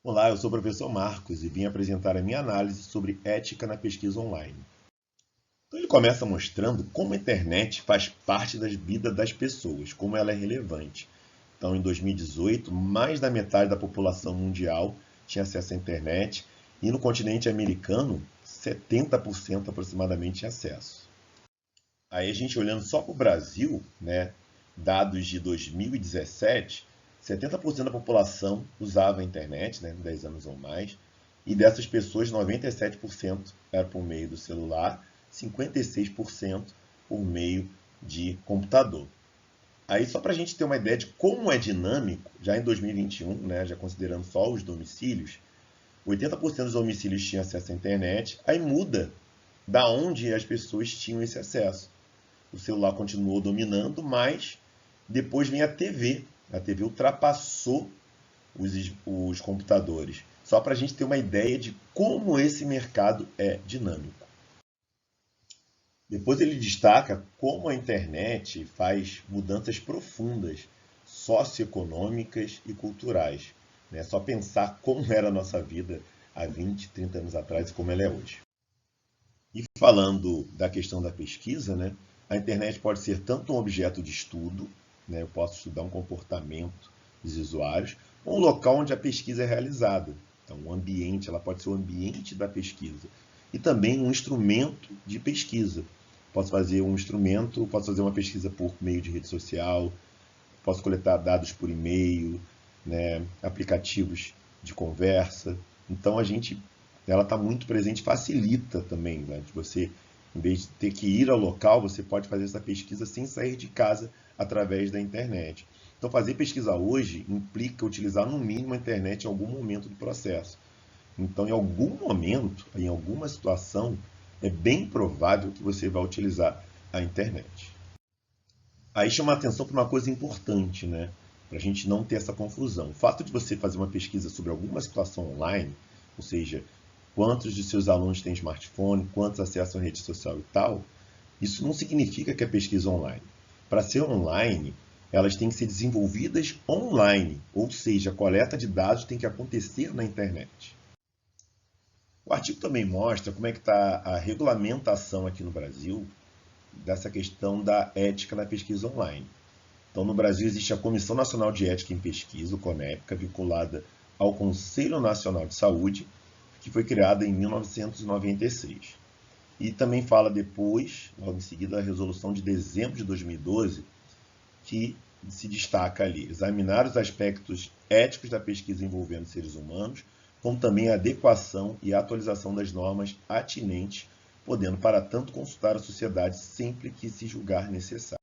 Olá, eu sou o professor Marcos e vim apresentar a minha análise sobre ética na pesquisa online. Então, ele começa mostrando como a internet faz parte da vida das pessoas, como ela é relevante. Então, em 2018, mais da metade da população mundial tinha acesso à internet e no continente americano, 70% aproximadamente tinha acesso. Aí a gente olhando só para o Brasil, né, dados de 2017, 70% da população usava a internet, né, 10 anos ou mais, e dessas pessoas, 97% era por meio do celular, 56% por meio de computador. Aí só para a gente ter uma ideia de como é dinâmico, já em 2021, né, já considerando só os domicílios, 80% dos domicílios tinham acesso à internet, aí muda da onde as pessoas tinham esse acesso. O celular continuou dominando, mas depois vem a TV. A TV ultrapassou os computadores. Só para a gente ter uma ideia de como esse mercado é dinâmico. Depois ele destaca como a internet faz mudanças profundas, socioeconômicas e culturais. Né? Só pensar como era a nossa vida há 20, 30 anos atrás e como ela é hoje. E falando da questão da pesquisa, né, a internet pode ser tanto um objeto de estudo, né, eu posso estudar um comportamento dos usuários, ou um local onde a pesquisa é realizada. Então, o ambiente, ela pode ser o ambiente da pesquisa. E também um instrumento de pesquisa. Posso fazer uma pesquisa por meio de rede social, posso coletar dados por e-mail, né, aplicativos de conversa. Então, ela está muito presente, facilita também, né, de você, em vez de ter que ir ao local, você pode fazer essa pesquisa sem sair de casa através da internet. Então, fazer pesquisa hoje implica utilizar no mínimo a internet em algum momento do processo. Então, em algum momento, em alguma situação, é bem provável que você vai utilizar a internet. Aí chama a atenção para uma coisa importante, né? Para a gente não ter essa confusão. O fato de você fazer uma pesquisa sobre alguma situação online, ou seja, quantos de seus alunos têm smartphone, quantos acessam a rede social e tal, isso não significa que é pesquisa online. Para ser online, elas têm que ser desenvolvidas online, ou seja, a coleta de dados tem que acontecer na internet. O artigo também mostra como é que está a regulamentação aqui no Brasil dessa questão da ética na pesquisa online. Então, no Brasil existe a Comissão Nacional de Ética em Pesquisa, o CONEPCA, vinculada ao Conselho Nacional de Saúde, que foi criada em 1996. E também fala depois, logo em seguida, a resolução de dezembro de 2012, que se destaca ali, examinar os aspectos éticos da pesquisa envolvendo seres humanos, como também a adequação e atualização das normas atinentes, podendo, para tanto, consultar a sociedade sempre que se julgar necessário.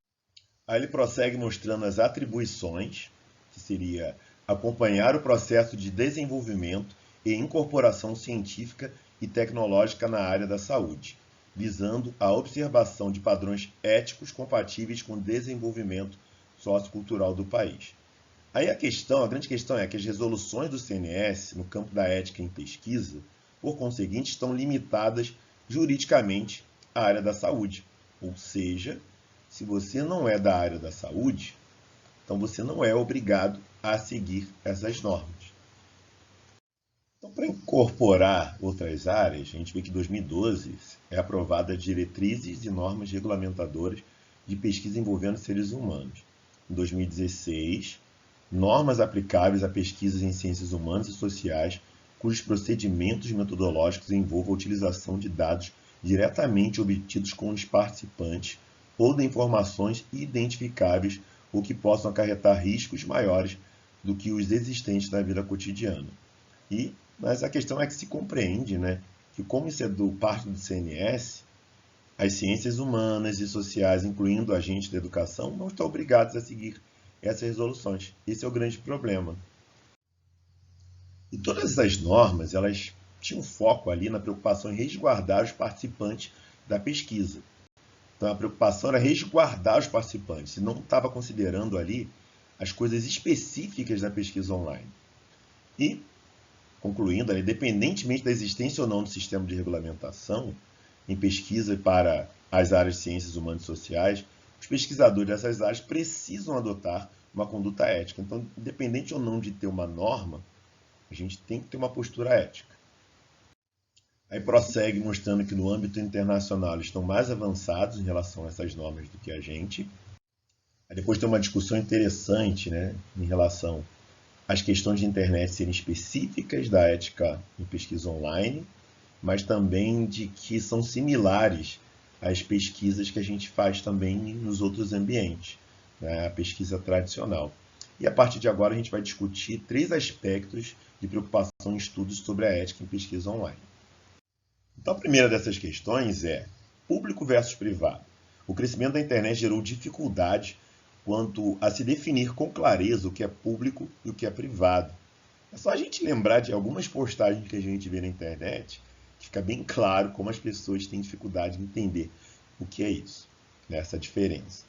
Aí ele prossegue mostrando as atribuições, que seria acompanhar o processo de desenvolvimento e incorporação científica e tecnológica na área da saúde, visando a observação de padrões éticos compatíveis com o desenvolvimento sociocultural do país. Aí a grande questão é que as resoluções do CNS no campo da ética em pesquisa, por conseguinte, estão limitadas juridicamente à área da saúde. Ou seja, se você não é da área da saúde, então você não é obrigado a seguir essas normas. Então, para incorporar outras áreas, a gente vê que em 2012 é aprovada diretrizes e normas regulamentadoras de pesquisa envolvendo seres humanos. Em 2016, normas aplicáveis a pesquisas em ciências humanas e sociais, cujos procedimentos metodológicos envolvam a utilização de dados diretamente obtidos com os participantes ou de informações identificáveis ou que possam acarretar riscos maiores do que os existentes na vida cotidiana. Mas a questão é que se compreende, né, que como isso é parte do CNS, as ciências humanas e sociais, incluindo agentes da educação, não estão obrigados a seguir essas resoluções. Esse é o grande problema. E todas essas normas, elas tinham foco ali na preocupação em resguardar os participantes da pesquisa. Então a preocupação era resguardar os participantes, e não estava considerando ali as coisas específicas da pesquisa online. E, concluindo, independentemente da existência ou não do sistema de regulamentação, em pesquisa para as áreas de ciências humanas e sociais, os pesquisadores dessas áreas precisam adotar uma conduta ética. Então, independente ou não de ter uma norma, A gente tem que ter uma postura ética. Aí prossegue mostrando que no âmbito internacional eles estão mais avançados em relação a essas normas do que a gente. Aí depois tem uma discussão interessante, né, em relação às questões de internet serem específicas da ética em pesquisa online, mas também de que são similares às pesquisas que a gente faz também nos outros ambientes, né, a pesquisa tradicional. E a partir de agora a gente vai discutir 3 aspectos de preocupação em estudos sobre a ética em pesquisa online. Então, a primeira dessas questões é público versus privado. O crescimento da internet gerou dificuldades quanto a se definir com clareza o que é público e o que é privado. É só a gente lembrar de algumas postagens que a gente vê na internet, que fica bem claro como as pessoas têm dificuldade de entender o que é isso, né, essa diferença.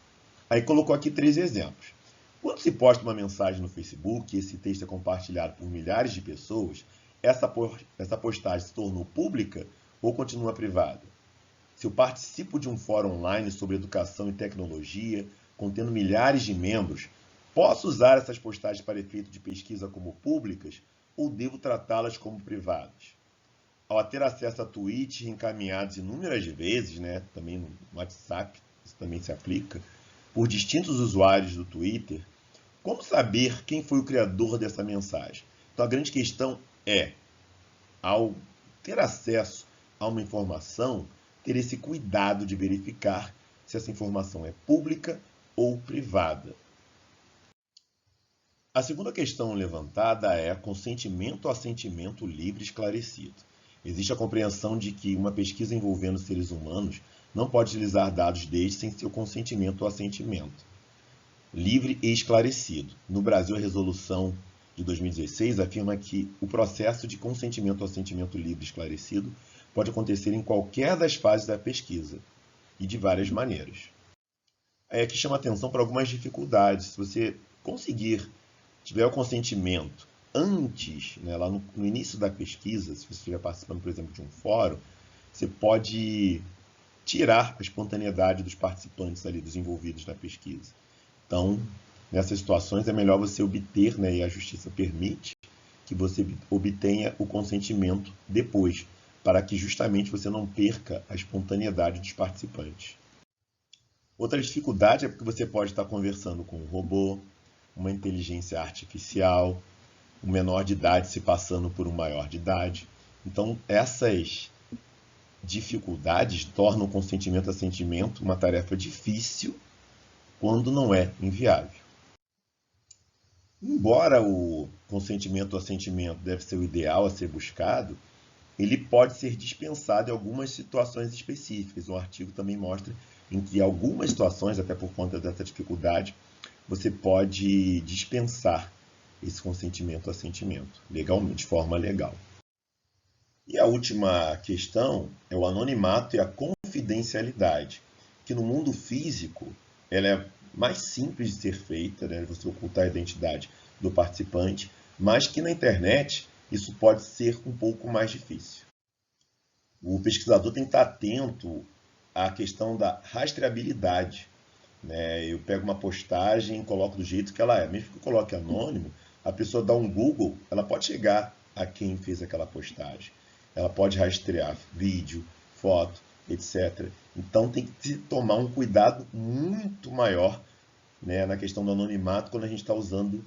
Aí colocou aqui 3 exemplos. Quando se posta uma mensagem no Facebook e esse texto é compartilhado por milhares de pessoas, essa postagem se tornou pública ou continua privada? Se eu participo de um fórum online sobre educação e tecnologia, contendo milhares de membros, posso usar essas postagens para efeito de pesquisa como públicas ou devo tratá-las como privadas? Ao ter acesso a tweets encaminhados inúmeras vezes, né, também no WhatsApp, isso também se aplica, por distintos usuários do Twitter, como saber quem foi o criador dessa mensagem? Então a grande questão é, ao ter acesso a uma informação, ter esse cuidado de verificar se essa informação é pública ou privada. A segunda questão levantada é consentimento ou assentimento livre e esclarecido. Existe a compreensão de que uma pesquisa envolvendo seres humanos não pode utilizar dados destes sem seu consentimento ou assentimento livre e esclarecido. No Brasil, a resolução de 2016 afirma que o processo de consentimento ou assentimento livre e esclarecido pode acontecer em qualquer das fases da pesquisa e de várias maneiras. Aí aqui chama atenção para algumas dificuldades. Se você conseguir, tiver o consentimento antes, né, lá no início da pesquisa, se você estiver participando, por exemplo, de um fórum, você pode tirar a espontaneidade dos participantes ali, dos envolvidos na pesquisa. Então, nessas situações é melhor você obter, né, e a justiça permite que você obtenha o consentimento depois, para que justamente você não perca a espontaneidade dos participantes. Outra dificuldade é porque você pode estar conversando com um robô, uma inteligência artificial, um menor de idade se passando por um maior de idade. Então, essas dificuldades tornam o consentimento assentimento uma tarefa difícil quando não é inviável. Embora o consentimento ou assentimento deve ser o ideal a ser buscado, ele pode ser dispensado em algumas situações específicas. O artigo também mostra em que algumas situações, até por conta dessa dificuldade, você pode dispensar esse consentimento ou assentimento, legalmente, de forma legal. E a última questão é o anonimato e a confidencialidade, que no mundo físico ela é mais simples de ser feita, né, você ocultar a identidade do participante, mas que na internet isso pode ser um pouco mais difícil. O pesquisador tem que estar atento à questão da rastreabilidade, né? Eu pego uma postagem e coloco do jeito que ela é. Mesmo que eu coloque anônimo, a pessoa dá um Google, ela pode chegar a quem fez aquela postagem. Ela pode rastrear vídeo, foto, etc. Então tem que se tomar um cuidado muito maior, né, na questão do anonimato quando a gente está usando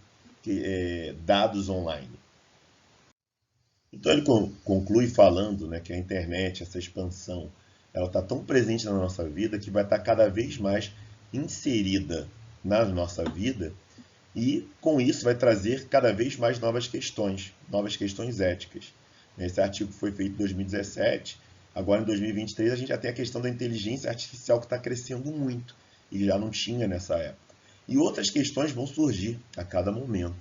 dados online. Então ele conclui falando, né, que a internet, essa expansão, ela está tão presente na nossa vida que vai estar cada vez mais inserida na nossa vida e com isso vai trazer cada vez mais novas questões éticas. Esse artigo foi feito em 2017, agora em 2023 a gente já tem a questão da inteligência artificial que está crescendo muito e já não tinha nessa época. E outras questões vão surgir a cada momento.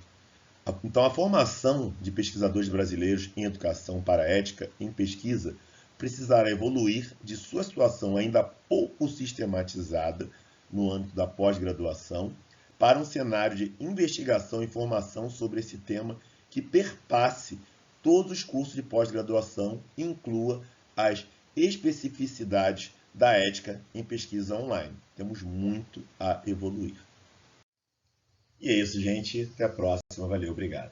Então, a formação de pesquisadores brasileiros em educação para a ética em pesquisa precisará evoluir de sua situação ainda pouco sistematizada no âmbito da pós-graduação para um cenário de investigação e formação sobre esse tema que perpasse todos os cursos de pós-graduação e inclua as especificidades da ética em pesquisa online. Temos muito a evoluir. E é isso, gente. Até a próxima. Valeu, obrigado.